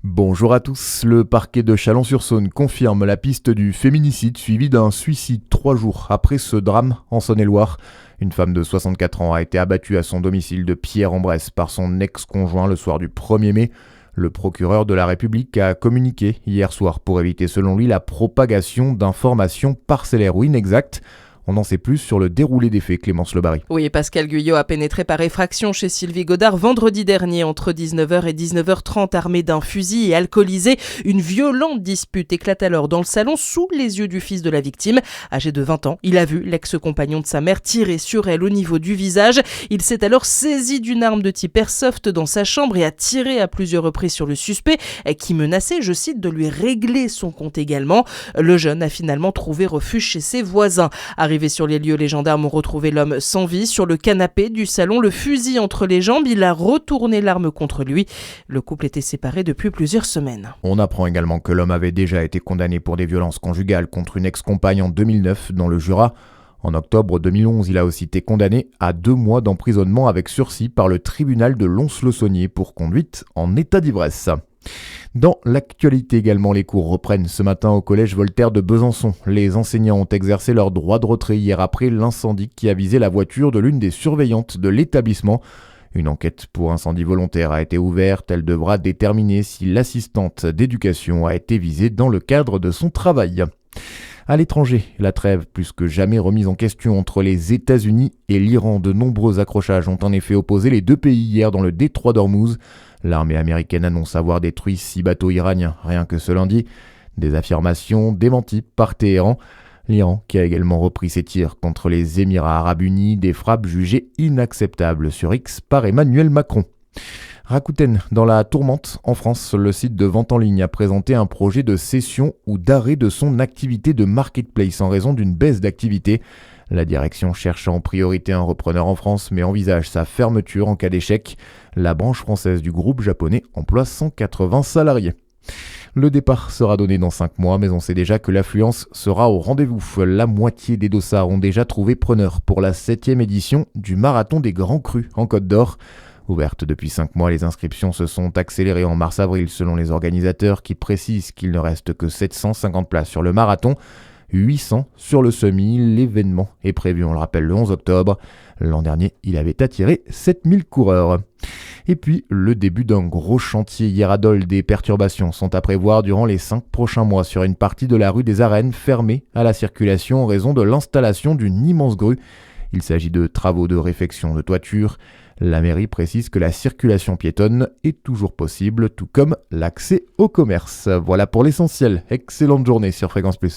Bonjour à tous, le parquet de Chalon-sur-Saône confirme la piste du féminicide suivi d'un suicide 3 jours après ce drame en Saône-et-Loire. Une femme de 64 ans a été abattue à son domicile de Pierre-en-Bresse par son ex-conjoint le soir du 1er mai. Le procureur de la République a communiqué hier soir pour éviter selon lui la propagation d'informations parcellaires ou inexactes. On en sait plus sur le déroulé des faits, Clémence Lebary. Oui, Pascal Guyot a pénétré par effraction chez Sylvie Godard vendredi dernier entre 19h et 19h30 armé d'un fusil et alcoolisé. Une violente dispute éclate alors dans le salon sous les yeux du fils de la victime. Âgé de 20 ans, il a vu l'ex-compagnon de sa mère tirer sur elle au niveau du visage. Il s'est alors saisi d'une arme de type airsoft dans sa chambre et a tiré à plusieurs reprises sur le suspect qui menaçait, je cite, de lui régler son compte également. Le jeune a finalement trouvé refuge chez ses voisins. Arrivé sur les lieux, les gendarmes ont retrouvé l'homme sans vie sur le canapé du salon, le fusil entre les jambes. Il a retourné l'arme contre lui. Le couple était séparé depuis plusieurs semaines. On apprend également que l'homme avait déjà été condamné pour des violences conjugales contre une ex-compagne en 2009 dans le Jura. En octobre 2011, il a aussi été condamné à 2 mois d'emprisonnement avec sursis par le tribunal de Lons-le-Saunier pour conduite en état d'ivresse. Dans l'actualité également, les cours reprennent ce matin au collège Voltaire de Besançon. Les enseignants ont exercé leur droit de retrait hier après l'incendie qui a visé la voiture de l'une des surveillantes de l'établissement. Une enquête pour incendie volontaire a été ouverte. Elle devra déterminer si l'assistante d'éducation a été visée dans le cadre de son travail. À l'étranger, la trêve plus que jamais remise en question entre les États-Unis et l'Iran. De nombreux accrochages ont en effet opposé les deux pays hier dans le détroit d'Ormuz. L'armée américaine annonce avoir détruit 6 bateaux iraniens, rien que ce lundi. Des affirmations démenties par Téhéran. L'Iran qui a également repris ses tirs contre les Émirats arabes unis, des frappes jugées inacceptables sur X par Emmanuel Macron. Rakuten, dans la tourmente en France, le site de vente en ligne a présenté un projet de cession ou d'arrêt de son activité de marketplace en raison d'une baisse d'activité. La direction cherche en priorité un repreneur en France mais envisage sa fermeture en cas d'échec. La branche française du groupe japonais emploie 180 salariés. Le départ sera donné dans 5 mois, mais on sait déjà que l'affluence sera au rendez-vous. La moitié des dossards ont déjà trouvé preneur pour la 7e édition du Marathon des Grands Crus en Côte d'Or. Ouvertes depuis 5 mois, les inscriptions se sont accélérées en mars-avril selon les organisateurs qui précisent qu'il ne reste que 750 places sur le marathon, 800 sur le semi. L'événement est prévu, on le rappelle, le 11 octobre. L'an dernier, il avait attiré 7000 coureurs. Et puis, le début d'un gros chantier hier à Dole. Des perturbations sont à prévoir durant les 5 prochains mois sur une partie de la rue des Arènes fermée à la circulation en raison de l'installation d'une immense grue. Il s'agit de travaux de réfection de toiture. La mairie précise que la circulation piétonne est toujours possible, tout comme l'accès au commerce. Voilà pour l'essentiel. Excellente journée sur Fréquence Plus.